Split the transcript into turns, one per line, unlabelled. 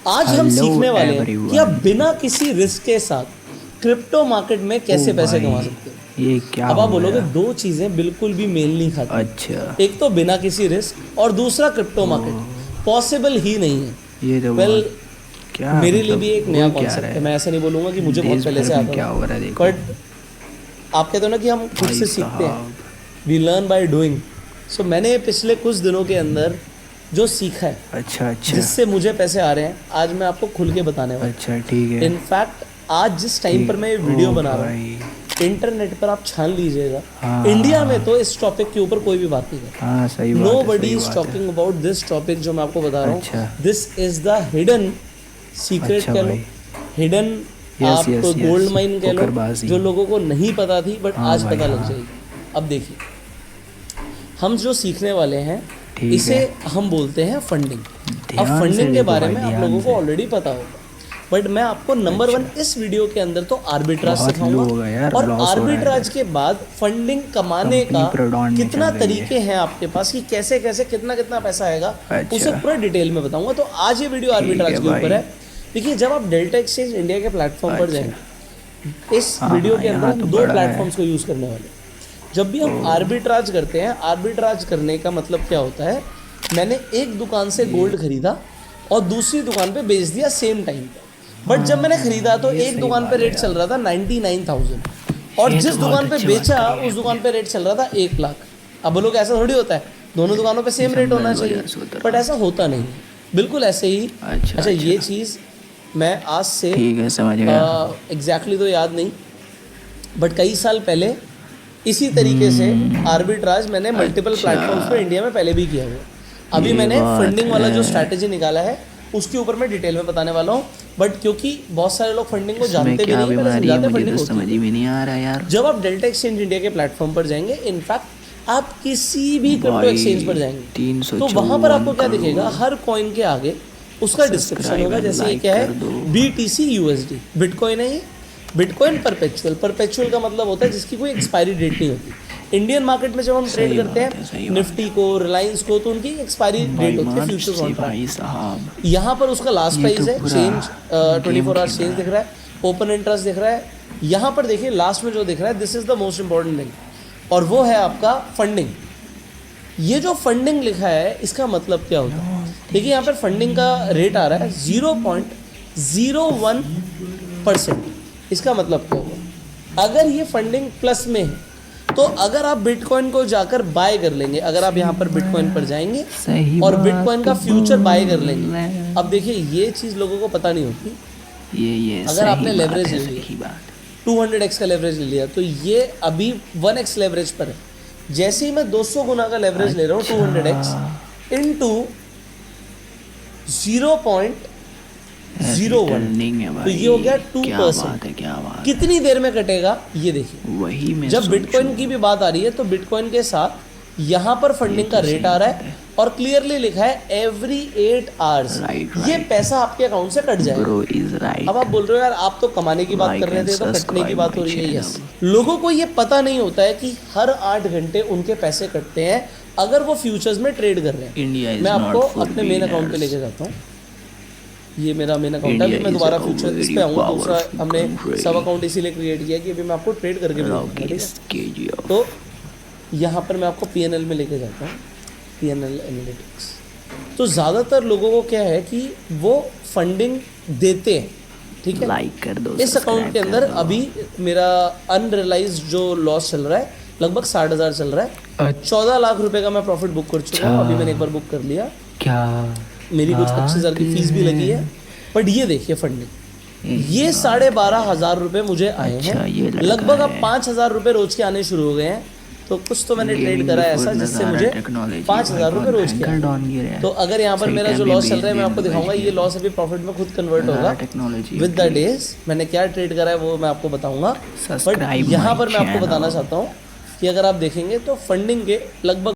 आज हम
हेलो
सीखने वाले हैं कि आप
एवरीवन।
बिना किसी रिस्क के साथ क्रिप्टो मार्केट में कैसे
ओ
पैसे
भाई,
कमा सकते हो।
ये क्या
अब
हो
आप बोलोगे
गया?
दो चीज़ें बिल्कुल भी मेल नहीं
अच्छा।
खाती, एक तो बिना किसी रिस्क और दूसरा क्रिप्टो मार्केट। पॉसिबल ही नहीं है।
ये तो
वेल
बहुत क्या
मेरे लिए भी
मतलब
एक नया
हो क्या
कॉन्सेप्ट
रहा
है। मैं
है?
ऐसा नहीं बोलूँगा कि मुझे बहुत
देश
पहले
भर
से
में
आता
क्या
था,
हो रहा है देखो।
बट आप कहते हो ना कि हम खुद
भाई
से सीखते हैं,
साहब।
We learn by doing. So मैंने पिछले कुछ दिनों के अंदर जो सीखा है,
अच्छा अच्छा
जिससे मुझे पैसे आ रहे हैं, आज मैं आपको खुल के बताने वाला
अच्छा, ठीक
हूँ।
है।
इनफैक्ट आज जिस टाइम पर
ठीक।
मैं ये
ओ
वीडियो बना रहा
भाई।
हूँ, इंटरनेट पर आप छान लीजिएगा,
हाँ
इंडिया
हाँ
में तो इस टॉपिक के ऊपर कोई भी बात नहीं करता।
हाँ, सही
नो
बात है,
बडी
सही
इज
बात है।
टॉकिंग अबाउट दिस टॉपिक जो मैं आपको बता रहा
अच्छा
हूँ। This is the hidden secret
अच्छा
कह लो,
भाई।
हिडन
यस
आप
यस
गोल्ड
यस,
माइन कह लो,
पोकरबाजी।
जो लोगों को नहीं पता थी बट
हाँ
आज
भाई
पता लग
हाँ।
जाएगी। अब देखिए, हम जो सीखने वाले हैं
ठीक
इसे
है।
हम बोलते हैं फंडिंग। अब
ध्यान से
फंडिंग के
देखो
बारे
भाई,
में आप
ध्यान
लोगों को
से।
ऑलरेडी पता होगा, बट मैं आपको नंबर वन
अच्छा।
इस वीडियो के अंदर तो आर्बिट्राज
बहुत लो
सिखाऊंगा,
होगा यार,
और
लॉस हो रहा है
आर्बिट्राज
इधर।
के बाद फंडिंग कमाने
कंपनी
का
प्रोडॉन में
कितना
चल रही है।
तरीके हैं आपके पास, कि कैसे कैसे कितना कितना पैसा आएगा, उसे
अच्छा
पूरा डिटेल में बताऊंगा। तो आज ये वीडियो
ठीक
आर्बिट्राज
है
के ऊपर
भाई।
है। देखिए, जब आप डेल्टा एक्सचेंज इंडिया के प्लेटफॉर्म पर
अच्छा।
जाएंगे, इस
हाँ
वीडियो
हाँ,
के अंदर
यहाँ
हम
तो
दो
बड़ा है।
प्लेटफॉर्म्स को यूज़ करने वाले हैं। जब भी हम आर्बिट्राज करते हैं, आर्बिट्राज करने का मतलब क्या होता है, मैंने एक दुकान से गोल्ड खरीदा और दूसरी दुकान पे बेच दिया सेम टाइम पे। बट जब मैंने खरीदा तो
ये
एक
सही
दुकान पे
बात है
रेट चल
यार।
रहा था 99,000, और
ये
जिस
तो बहुत
दुकान पे
अच्छी बात
बेचा
करी है
उस दुकान
आपने।
पे रेट चल रहा था 1 लाख। अब बोलोगे ऐसा थोड़ी होता है, दोनों दुकानों पे सेम रेट होना
दिसंबर
चाहिए,
2017।
बट ऐसा होता नहीं है, बिल्कुल ऐसे ही।
अच्छा
अच्छा, ये
अच्छा,
चीज़ मैं आज से
ठीक है, समझ गया।
एग्जैक्टली तो याद नहीं, बट कई साल पहले इसी तरीके से आर्बिट्राज मैंने मल्टीपल
अच्छा,
प्लेटफॉर्म्स पे इंडिया में पहले भी किया हुआ है। अभी
ये
मैंने
बात
फंडिंग वाला जो
है।
स्ट्रैटेजी निकाला है उसके ऊपर मैं डिटेल में बताने वाला हूँ, बट क्योंकि बहुत सारे लोग फंडिंग को
इसमें
जानते भी
क्या
नहीं है, पहले
बीमारी है,
समझाते
मुझे
फंडिंग
तो
होती
समझ
है।
ही में नहीं आ रहा यार।
जब आप डेल्टा एक्सचेंज इंडिया के प्लेटफॉर्म पर जाएंगे, इनफैक्ट आप किसी भी क्रिप्टो
भाई
एक्सचेंज पर जाएंगे, तो
354
वहाँ पर आपको क्या दिखेगा,
करोड़
हर कॉइन के आगे उसका डिस्क्रिप्शन
सब्सक्राइब
होगा।
एंड
जैसे ये
लाइक
क्या है,
कर दो।
BTC USD बिटकॉइन है ये। बिटकॉइन परपेचुअल, परपेचुअल का मतलब होता है जिसकी कोई एक्सपायरी डेट नहीं होती। इंडियन मार्केट में जब हम ट्रेड
सही
करते
बात है,
हैं
सही बात
निफ्टी को, रिलायंस को, तो उनकी एक्सपायरी
भाई
डेट होती है
मार्च
फ्यूचर
से
कॉन्ट्रैक्ट।
भाई साहब।
यहाँ पर उसका लास्ट
ये
प्राइस
तो
है,
पूरा
चेंज
गेम
24 आवर्स
खेल
चेंज
रहा
दिख रहा है, ओपन इंटरेस्ट दिख रहा है। यहाँ पर देखिए लास्ट में जो दिख रहा है, this is the most important thing, और वो है आपका फंडिंग। ये जो फंडिंग लिखा है इसका मतलब क्या होता है, देखिए यहाँ पर फंडिंग का रेट आ रहा है 0.01%। इसका मतलब क्या होगा, अगर ये फंडिंग प्लस में है तो अगर आप बिटकॉइन को जाकर बाय कर लेंगे, अगर आप यहाँ पर बिटकॉइन पर जाएंगे
सही
और
बात
बिटकॉइन का फ्यूचर बाय कर लेंगे।
बोल।
अब देखिए, ये चीज़ लोगों को पता नहीं होती।
ये
अगर
सही
आपने
बात
लेवरेज
है,
ले लिया,
सही बात।
200x का लेवरेज ले लिया, तो ये अभी 1x लेवरेज पर है। जैसे ही मैं 200 गुना का लेवरेज ले रहा हूँ, 200x इंटू 0.01,
रिटर्निंग है
तो
भाई।
ये हो गया
क्या
2%।
बात है, क्या बात है।
कितनी देर में कटेगा ये देखिए।
वही मैं
जब
सोचूं।
बिटकॉइन की भी बात आ रही है, तो बिटकॉइन के साथ यहाँ पर फंडिंग का रेट आ रहा है और क्लियरली लिखा है एवरी 8 आवर्स
राइट
ये
राइट,
पैसा आपके अकाउंट से कट जाएगा।
Bro is right.
अब आप बोल रहे हो यार, आप तो कमाने की बात
Like
कर रहे
and
थे, तो कटने की
subscribe
बात हो
my
रही है। Yes,
channel।
लोगों को ये पता नहीं होता है कि हर 8 घंटे उनके पैसे कटते हैं अगर वो फ्यूचर्स में ट्रेड कर रहे हैं।
इंडिया इज
मैं आपको
नॉट फॉर
अपने मेन अकाउंट पे लेके जाता हूँ। ये मेरा मेन अकाउंट है, अभी मैं दोबारा फ्यूचर इस पे आऊँगा। दूसरा हमने सब अकाउंट इसीलिए क्रिएट किया कि अभी मैं आपको ट्रेड करके भी दिखाऊंगा, ठीक है। तो यहाँ पर मैं आपको PNL में लेके जाता हूँ, PNL एनालिटिक्स। तो ज़्यादातर लोगों को क्या है कि वो फंडिंग देते हैं, ठीक है।
लाइक कर दो।
इस अकाउंट के अंदर अभी मेरा अनरियलाइज्ड जो लॉस चल रहा है लगभग 60,000 चल रहा है। 14 लाख रुपए का मैं प्रॉफिट बुक कर चुका हूँ, अभी मैंने एक बार बुक कर लिया।
क्या
मेरी कुछ 25,000 की फीस भी लगी है। बट ये देखिए फंडिंग, ये 12,500 रुपये मुझे आए हैं।
ये लड़का
लगभग अब
है।
5,000 रुपये रोज के आने शुरू हो गए हैं। तो कुछ तो मैंने ट्रेड करा है ऐसा जिससे मुझे 5,000 रुपये रोज के आए। तो अगर यहाँ पर मेरा जो लॉस चल रहा है मैं आपको दिखाऊंगा, ये लॉस अभी प्रॉफिट में खुद कन्वर्ट होगा विद द डेज। मैंने क्या ट्रेड करा है वो मैं आपको बताऊंगा। बट यहाँ पर मैं आपको बताना चाहता हूँ कि अगर आप देखेंगे तो फंडिंग के लगभग